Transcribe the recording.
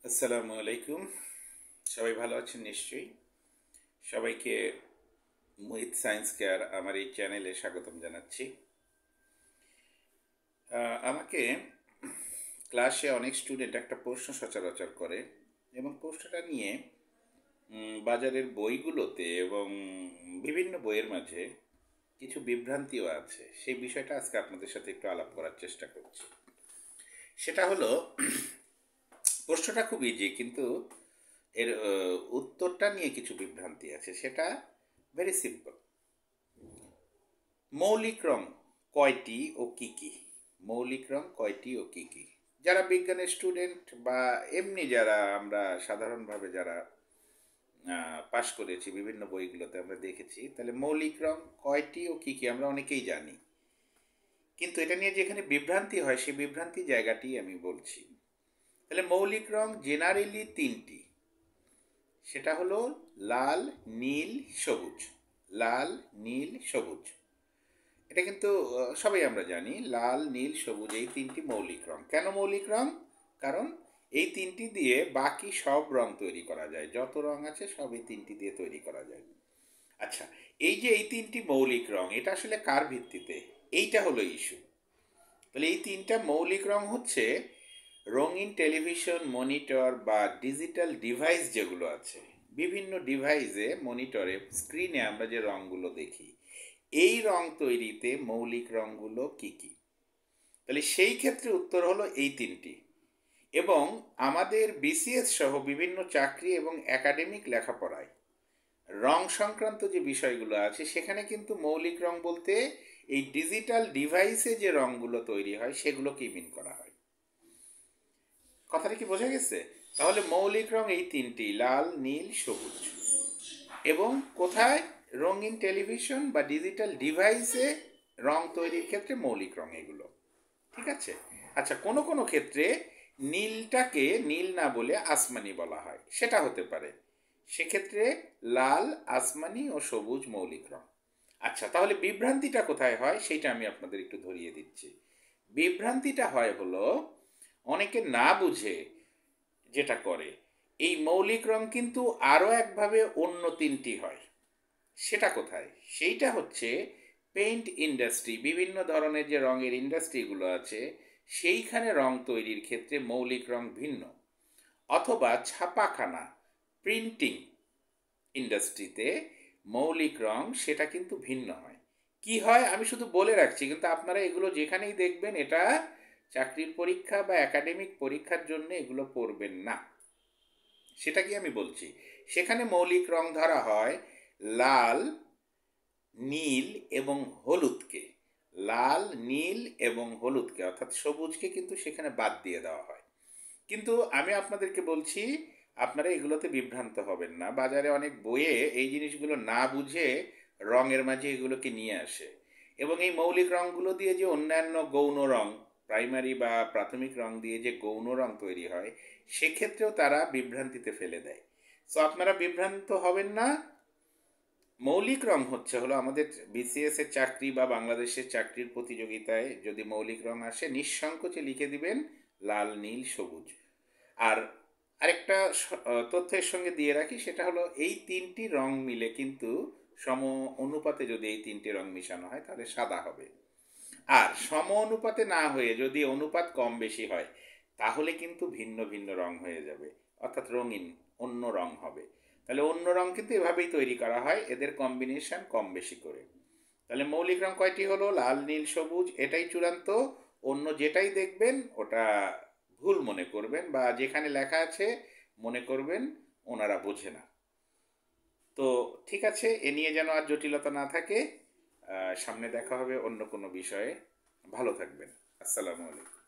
আসসালামু আলাইকুম। সবাই ভালো আছেন নিশ্চয়ই। সবাইকে মুহিত সায়েন্স কেয়ার আমার এই চ্যানেলে স্বাগতম জানাচ্ছি। আমাকে ক্লাসে অনেক স্টুডেন্ট একটা প্রশ্ন সচরাচর করে এবং প্রশ্নটা নিয়ে বাজারের বইগুলোতে এবং বিভিন্ন বইয়ের মাঝে কিছু বিভ্রান্তিও আছে। সেই বিষয়টা আজকে আপনাদের সাথে একটু আলাপ করার চেষ্টা করছি। সেটা হলো, প্রশ্নটা খুব ইজি, কিন্তু এর উত্তরটা নিয়ে কিছু বিভ্রান্তি আছে। সেটা ভেরি সিম্পল। মৌলিক রং কয়টি ও কি কি? মৌলিক রং কয়টি ও কি কি? যারা বিজ্ঞানের স্টুডেন্ট বা এমনি যারা আমরা সাধারণভাবে যারা পাশ করেছি, বিভিন্ন বইগুলোতে আমরা দেখেছি, তাহলে মৌলিক রং কয়টি ও কি কি আমরা অনেকেই জানি। কিন্তু এটা নিয়ে যেখানে বিভ্রান্তি হয় সেই বিভ্রান্তি জায়গাটি আমি বলছি। তাহলে মৌলিক রং জেনারেলি তিনটি। সেটা হলো লাল, নীল, সবুজ। লাল, নীল, সবুজ। এটা কিন্তু সবাই আমরা জানি, লাল, নীল, সবুজ এই তিনটি মৌলিক রং। কেন মৌলিক রং? কারণ এই তিনটি দিয়ে বাকি সব রং তৈরি করা যায়। যত রং আছে সব এই তিনটি দিয়ে তৈরি করা যায়। আচ্ছা, এই যে এই তিনটি মৌলিক রং, এটা আসলে কার ভিত্তিতে? এইটা হলো ইস্যু। তাহলে এই তিনটা মৌলিক রং হচ্ছে রঙিন টেলিভিশন, মনিটর বা ডিজিটাল ডিভাইস যেগুলো আছে, বিভিন্ন ডিভাইসে, মনিটরে, স্ক্রিনে আমরা যে রঙগুলো দেখি, এই রং তৈরিতে মৌলিক রঙগুলো কি কি? তাহলে সেই ক্ষেত্রে উত্তর হলো এই তিনটি। এবং আমাদের বিসিএস সহ বিভিন্ন চাকরি এবং একাডেমিক লেখাপড়ায় রং সংক্রান্ত যে বিষয়গুলো আছে সেখানে কিন্তু মৌলিক রং বলতে এই ডিজিটাল ডিভাইসে যে রঙগুলো তৈরি হয় সেগুলোকেই মিন করা হয়। কথাটা কি বোঝা গেছে? তাহলে মৌলিক রং এই তিনটি, লাল, নীল, সবুজ। এবং কোথায়? রঙিন টেলিভিশন বা ডিজিটাল ডিভাইসে রং তৈরির ক্ষেত্রে মৌলিক রং এগুলো। ঠিক আছে? আচ্ছা, কোনো কোনো ক্ষেত্রে নীলটাকে নীল না বলে আসমানি বলা হয়, সেটা হতে পারে। সেক্ষেত্রে লাল, আসমানি ও সবুজ মৌলিক রং। আচ্ছা, তাহলে বিভ্রান্তিটা কোথায় হয় সেটা আমি আপনাদের একটু ধরিয়ে দিচ্ছি। বিভ্রান্তিটা হয় হলো, অনেকে না বুঝে যেটা করে, এই মৌলিক রং কিন্তু আরও একভাবে অন্য তিনটি হয়। সেটা কোথায়? সেইটা হচ্ছে পেইন্ট ইন্ডাস্ট্রি, বিভিন্ন ধরনের যে রঙের ইন্ডাস্ট্রিগুলো আছে সেইখানে রং তৈরির ক্ষেত্রে মৌলিক রং ভিন্ন। অথবা ছাপাখানা, প্রিন্টিং ইন্ডাস্ট্রিতে মৌলিক রং সেটা কিন্তু ভিন্ন হয়। কি হয় আমি শুধু বলে রাখছি, কিন্তু আপনারা এগুলো যেখানেই দেখবেন, এটা চাকরির পরীক্ষা বা একাডেমিক পরীক্ষার জন্য এগুলো পড়বেন না। সেটা কি আমি বলছি, সেখানে মৌলিক রং ধরা হয় লাল, নীল এবং হলুদকে। লাল, নীল এবং হলুদকে, অর্থাৎ সবুজকে কিন্তু সেখানে বাদ দিয়ে দেওয়া হয়। কিন্তু আমি আপনাদেরকে বলছি, আপনারা এগুলোতে বিভ্রান্ত হবেন না। বাজারে অনেক বইয়ে এই জিনিসগুলো না বুঝে রঙের মাঝে এগুলোকে নিয়ে আসে। এবং এই মৌলিক রঙগুলো দিয়ে যে অন্যান্য গৌণ রং, প্রাইমারি বা প্রাথমিক রং দিয়ে যে গৌণ রং তৈরি হয়, সেক্ষেত্রেও তারা বিভ্রান্তিতে ফেলে দেয়। সো আপনারা বিভ্রান্ত হবেন না। মৌলিক রং হলো আমাদের বিসিএস এর চাকরি বা বাংলাদেশের চাকরির প্রতিযোগিতায় যদি মৌলিক রং আসে, নিঃসংকোচে লিখে দিবেন লাল, নীল, সবুজ। আর আরেকটা তথ্যের সঙ্গে দিয়ে রাখি, সেটা হলো এই তিনটি রং মিলে কিন্তু সম অনুপাতে যদি এই তিনটি রং মিশানো হয় তাহলে সাদা হবে। আর সম অনুপাতে না হয়ে যদি অনুপাত কম বেশি হয় তাহলে কিন্তু ভিন্ন ভিন্ন রং হয়ে যাবে, অর্থাৎ রঙিন অন্য রং হবে। তাহলে অন্য রং কিন্তু এভাবেই তৈরি করা হয়, এদের কম্বিনেশন কম বেশি করে। তাহলে মৌলিক রং কয়টি হলো? লাল, নীল, সবুজ, এটাই চূড়ান্ত। অন্য যেটাই দেখবেন ওটা ভুল মনে করবেন, বা যেখানে লেখা আছে মনে করবেন ওনারা বোঝে না। তো ঠিক আছে, এ নিয়ে যেন আর জটিলতা না থাকে। সামনে দেখা হবে অন্য কোনো বিষয়ে। ভালো থাকবেন। আসসালামু আলাইকুম।